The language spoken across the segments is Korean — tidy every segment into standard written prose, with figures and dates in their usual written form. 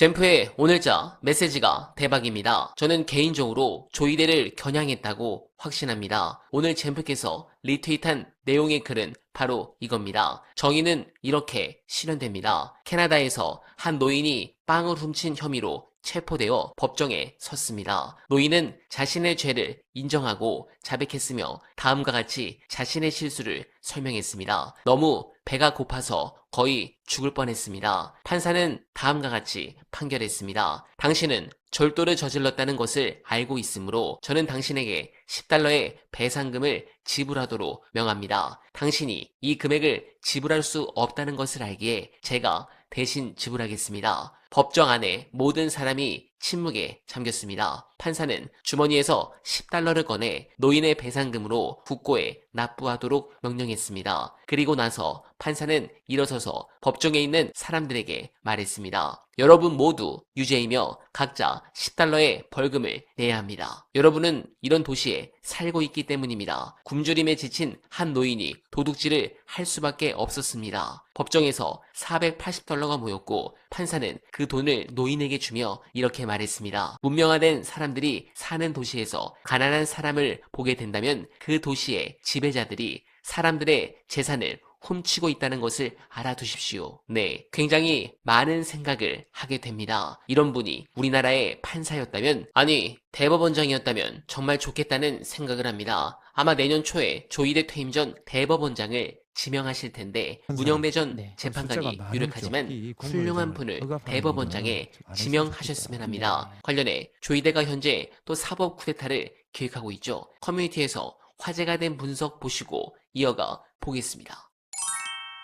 젠프의 오늘자 메시지가 대박입니다. 저는 개인적으로 조이대를 겨냥했다고 확신합니다. 오늘 젠프께서 리트윗한 내용의 글은 바로 이겁니다. 정의는 이렇게 실현됩니다. 캐나다에서 한 노인이 빵을 훔친 혐의로 체포되어 법정에 섰습니다. 노인은 자신의 죄를 인정하고 자백했으며 다음과 같이 자신의 실수를 설명했습니다. 너무 배가 고파서 거의 죽을 뻔했습니다. 판사는 다음과 같이 판결했습니다. 당신은 절도를 저질렀다는 것을 알고 있으므로 저는 당신에게 10달러의 배상금을 지불하도록 명합니다. 당신이 이 금액을 지불할 수 없다는 것을 알기에 제가 대신 지불하겠습니다. 법정 안에 모든 사람이 침묵에 잠겼습니다. 판사는 주머니에서 10달러를 꺼내 노인의 배상금으로 국고에 납부하도록 명령했습니다. 그리고 나서 판사는 일어서서 법정에 있는 사람들에게 말했습니다. 여러분 모두 유죄이며 각자 10달러의 벌금을 내야 합니다. 여러분은 이런 도시에 살고 있기 때문입니다. 굶주림에 지친 한 노인이 도둑질을 할 수밖에 없었습니다. 법정에서 480달러가 모였고 판사는 그 돈을 노인에게 주며 이렇게 말했습니다. 문명화된 사람들이 사는 도시에서 가난한 사람을 보게 된다면 그 도시의 지배자들이 사람들의 재산을 훔치고 있다는 것을 알아두십시오. 네, 굉장히 많은 생각을 하게 됩니다. 이런 분이 우리나라의 판사였다면, 아니 대법원장이었다면 정말 좋겠다는 생각을 합니다. 아마 내년 초에 조이대 퇴임 전 대법원장을 지명하실 텐데 문영배 전 재판관이 유력하지만 훌륭한 분을 대법원장에 지명하셨으면 합니다. 관련해 조이대가 현재 또 사법 쿠데타를 기획하고 있죠. 커뮤니티에서 화제가 된 분석 보시고 이어가 보겠습니다.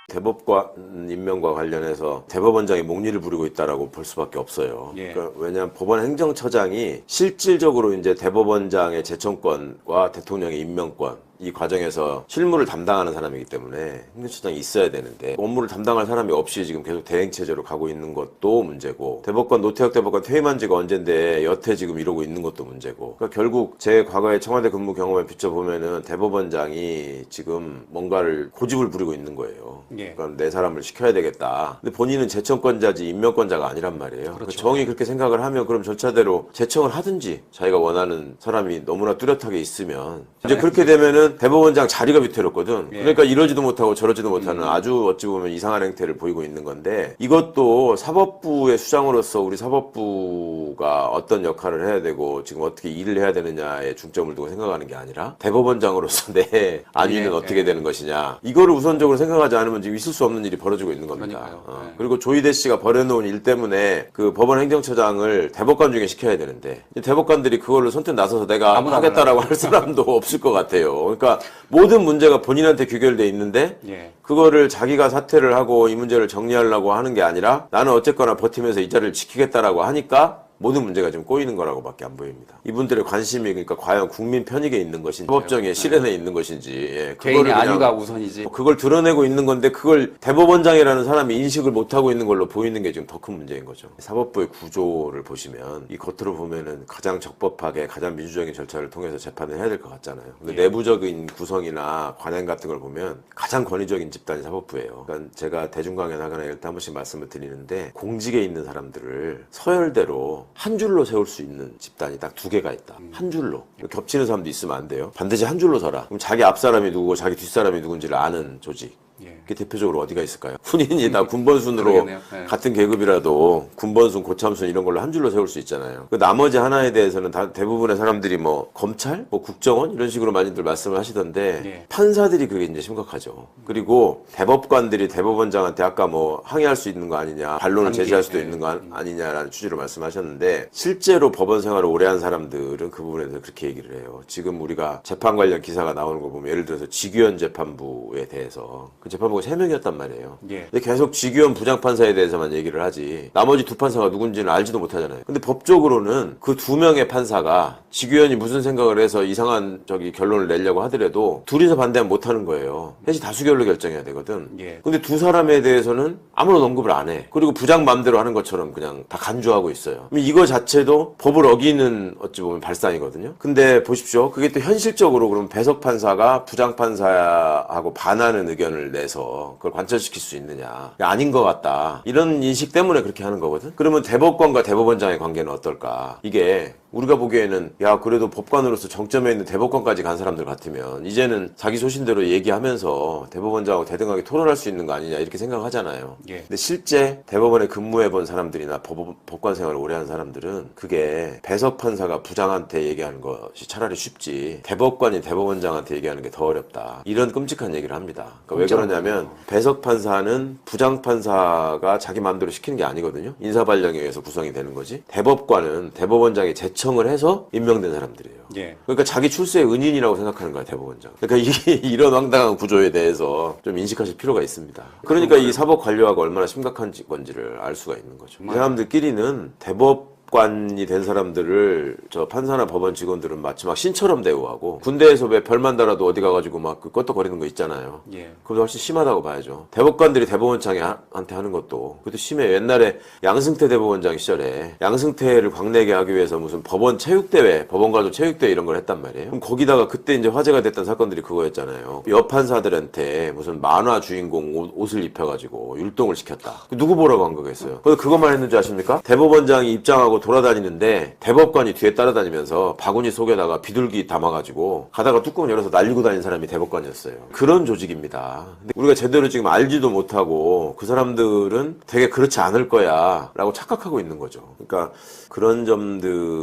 대법관 임명과 관련해서 대법원장이 목리를 부리고 있다라고 볼 수밖에 없어요. 예. 그러니까 왜냐하면 법원 행정처장이 실질적으로 이제 대법원장의 제청권과 대통령의 임명권 이 과정에서 실무를 담당하는 사람이기 때문에 행정처장이 있어야 되는데 업무를 담당할 사람이 없이 지금 계속 대행체제로 가고 있는 것도 문제고 대법관 노태혁 대법관 퇴임한 지가 언젠데 여태 지금 이러고 있는 것도 문제고 그러니까 결국 제 과거의 청와대 근무 경험에 비춰보면은 대법원장이 지금 뭔가를 고집을 부리고 있는 거예요. 예. 그러니까 내 사람을 시켜야 되겠다. 근데 본인은 제청권자지 임명권자가 아니란 말이에요. 그렇죠. 정이 그렇게 생각을 하면 그럼 절차대로 제청을 하든지 자기가 원하는 사람이 너무나 뚜렷하게 있으면 이제 그렇게 되면은 대법원장 자리가 위태롭거든. 예. 그러니까 이러지도 못하고 저러지도 못하는 아주 어찌 보면 이상한 행태를 보이고 있는 건데 이것도 사법부의 수장으로서 우리 사법부가 어떤 역할을 해야 되고 지금 어떻게 일을 해야 되느냐에 중점을 두고 생각하는 게 아니라 대법원장으로서 내 안위는 어떻게 되는 것이냐 이거를 우선적으로 생각하지 않으면 지금 있을 수 없는 일이 벌어지고 있는 겁니다. 그러니까요. 그리고 조이대 씨가 벌여놓은 일 때문에 그 법원 행정처장을 대법관 중에 시켜야 되는데 대법관들이 그걸로 선뜻 나서서 내가 하겠다라고 할 사람도 없을 것 같아요. 그러니까 모든 문제가 본인한테 귀결돼 있는데 예. 그거를 자기가 사퇴를 하고 이 문제를 정리하려고 하는 게 아니라 나는 어쨌거나 버티면서 이 자리를 지키겠다라고 하니까 모든 문제가 지금 꼬이는 거라고밖에 안 보입니다. 이분들의 관심이 그러니까 과연 국민 편익에 있는 것인지 사법정의 실현에 있는 것인지 개인의 안위가 우선이지. 그걸 드러내고 있는 건데 그걸 대법원장이라는 사람이 인식을 못하고 있는 걸로 보이는 게 지금 더 큰 문제인 거죠. 사법부의 구조를 보시면 이 겉으로 보면은 가장 적법하게 가장 민주적인 절차를 통해서 재판을 해야 될 것 같잖아요. 근데 내부적인 구성이나 관행 같은 걸 보면 가장 권위적인 집단이 사법부예요. 그러니까 제가 대중강연 하거나 이럴 때 한 번씩 말씀을 드리는데 공직에 있는 사람들을 서열대로 한 줄로 세울 수 있는 집단이 딱 두 개가 있다. 한 줄로. 겹치는 사람도 있으면 안 돼요. 반드시 한 줄로 서라. 그럼 자기 앞 사람이 누구고 자기 뒷 사람이 누군지를 아는 조직. 예. 그게 대표적으로 어디가 있을까요? 군인이 다 군번순으로 그러겠네요. 네. 같은 계급이라도 군번순, 고참순 이런 걸로 한 줄로 세울 수 있잖아요. 그 나머지 하나에 대해서는 다 대부분의 사람들이 뭐 검찰, 뭐 국정원 이런 식으로 많이들 말씀을 하시던데 예. 판사들이 그게 이제 심각하죠. 그리고 대법관들이 대법원장한테 아까 뭐 항의할 수 있는 거 아니냐, 반론을 제시할 수도 있는 거 아니냐라는 취지로 말씀하셨는데 실제로 법원 생활을 오래 한 사람들은 그 부분에 대해서 그렇게 얘기를 해요. 지금 우리가 재판 관련 기사가 나오는 거 보면 예를 들어서 직위원 재판부에 대해서 그 재판부가 3명이었단 말이에요. 예. 근데 계속 직위원 부장판사에 대해서만 얘기를 하지 나머지 두 판사가 누군지는 알지도 못하잖아요. 근데 법적으로는 그 2명의 판사가 직위원이 무슨 생각을 해서 이상한 결론을 내려고 하더라도 둘이서 반대하면 못하는 거예요. 셋이 다수결로 결정해야 되거든. 예. 근데 두 사람에 대해서는 아무런 언급을 안 해. 그리고 부장 마음대로 하는 것처럼 그냥 다 간주하고 있어요. 그럼 이거 자체도 법을 어기는 어찌 보면 발상이거든요. 근데 보십시오. 그게 또 현실적으로 그럼 배석 판사가 부장 판사하고 반하는 의견을 내서 그걸 관철시킬 수 있느냐. 아닌 것 같다. 이런 인식 때문에 그렇게 하는 거거든. 그러면 대법관과 대법원장의 관계는 어떨까? 이게 우리가 보기에는 야 그래도 법관으로서 정점에 있는 대법관까지 간 사람들 같으면 이제는 자기 소신대로 얘기하면서 대법원장하고 대등하게 토론할 수 있는 거 아니냐 이렇게 생각하잖아요. 예. 근데 실제 대법원에 근무해 본 사람들이나 법관 생활을 오래 한 사람들은 그게 배석 판사가 부장한테 얘기하는 것이 차라리 쉽지 대법관이 대법원장한테 얘기하는 게 더 어렵다. 이런 끔찍한 얘기를 합니다. 그러니까 왜 그러냐면 배석 판사는 부장 판사가 자기 마음대로 시키는 게 아니거든요. 인사발령에 의해서 구성이 되는 거지. 대법관은 대법원장이 제청을 해서 임명된 사람들이에요. 예. 그러니까 자기 출세의 은인이라고 생각하는 거야, 대법원장. 그러니까 이게 이런 황당한 구조에 대해서 좀 인식하실 필요가 있습니다. 그러니까 이 사법 관료화가 얼마나 심각한 건지를 알 수가 있는 거죠. 이 사람들끼리는 대법관이 된 사람들을 저 판사나 법원 직원들은 마치 막 신처럼 대우하고 군대에서 왜 별만 달아도 어디 가가지고 막 그 껐덕거리는 거 있잖아요. 예. 그보다 훨씬 심하다고 봐야죠. 대법관들이 대법원장한테 하는 것도 그것도 심해요. 옛날에 양승태 대법원장 시절에 양승태를 광내게 하기 위해서 무슨 법원 체육대회, 법원가족 체육대회 이런 걸 했단 말이에요. 그럼 거기다가 그때 이제 화제가 됐던 사건들이 그거였잖아요. 여판사들한테 무슨 만화 주인공 옷을 입혀가지고 율동을 시켰다. 누구 보라고 한 거겠어요. 그래서 그것만 했는지 아십니까? 대법원장이 입장하고 돌아다니는데 대법관이 뒤에 따라다니면서 바구니 속에다가 비둘기 담아가지고 가다가 뚜껑 열어서 날리고 다닌 사람이 대법관이었어요. 그런 조직입니다. 근데 우리가 제대로 지금 알지도 못하고 그 사람들은 되게 그렇지 않을 거야 라고 착각하고 있는 거죠. 그러니까 그런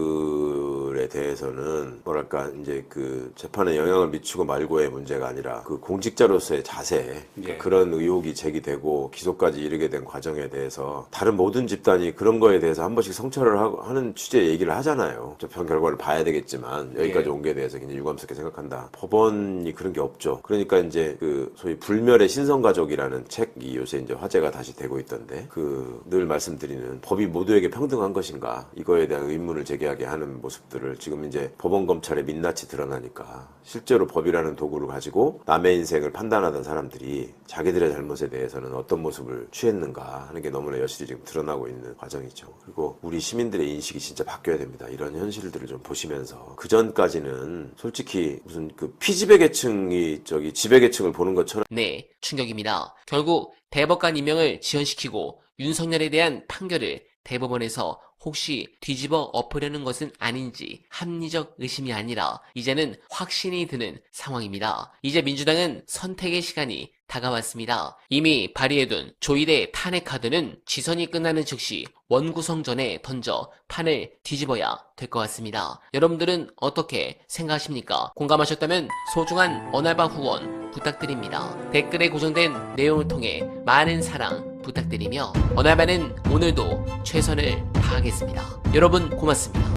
점들에 대해서는 뭐랄까 이제 그 재판에 영향을 미치고 말고의 문제가 아니라 그 공직자로서의 자세 예. 그런 의혹이 제기되고 기소까지 이르게 된 과정에 대해서 다른 모든 집단이 그런 거에 대해서 한 번씩 성찰을 하는 취지의 얘기를 하잖아요. 재판 결과를 봐야 되겠지만 여기까지 예. 온 게 대해서 굉장히 유감스럽게 생각한다. 법원이 그런 게 없죠. 그러니까 이제 그 소위 불멸의 신성가족이라는 책이 요새 이제 화제가 다시 되고 있던데 그 늘 말씀드리는 법이 모두에게 평등한 것인가 이거에 대한 의문을 제기하게 하는 모습들을 지금 이제 법원 검찰의 민낯이 드러나니까 실제로 법이라는 도구를 가지고 남의 인생을 판단하던 사람들이 자기들의 잘못에 대해서는 어떤 모습을 취했는가 하는 게 너무나 여실히 지금 드러나고 있는 과정이죠. 그리고 우리 시민들의 인식이 진짜 바뀌어야 됩니다. 이런 현실들을 좀 보시면서 그 전까지는 솔직히 무슨 그 피지배 계층이 저기 지배 계층을 보는 것처럼 네, 충격입니다. 결국 대법관 임명을 지연시키고 윤석열에 대한 판결을 대법원에서 혹시 뒤집어 엎으려는 것은 아닌지 합리적 의심이 아니라 이제는 확신이 드는 상황입니다. 이제 민주당은 선택의 시간이 다가왔습니다. 이미 발의해둔 조이대 탄핵 카드는 지선이 끝나는 즉시 원구성전에 던져 판을 뒤집어야 될 것 같습니다. 여러분들은 어떻게 생각하십니까? 공감하셨다면 소중한 언알바 후원 부탁드립니다. 댓글에 고정된 내용을 통해 많은 사랑 부탁드리며 언알바는 오늘도 최선을 다하겠습니다. 여러분 고맙습니다.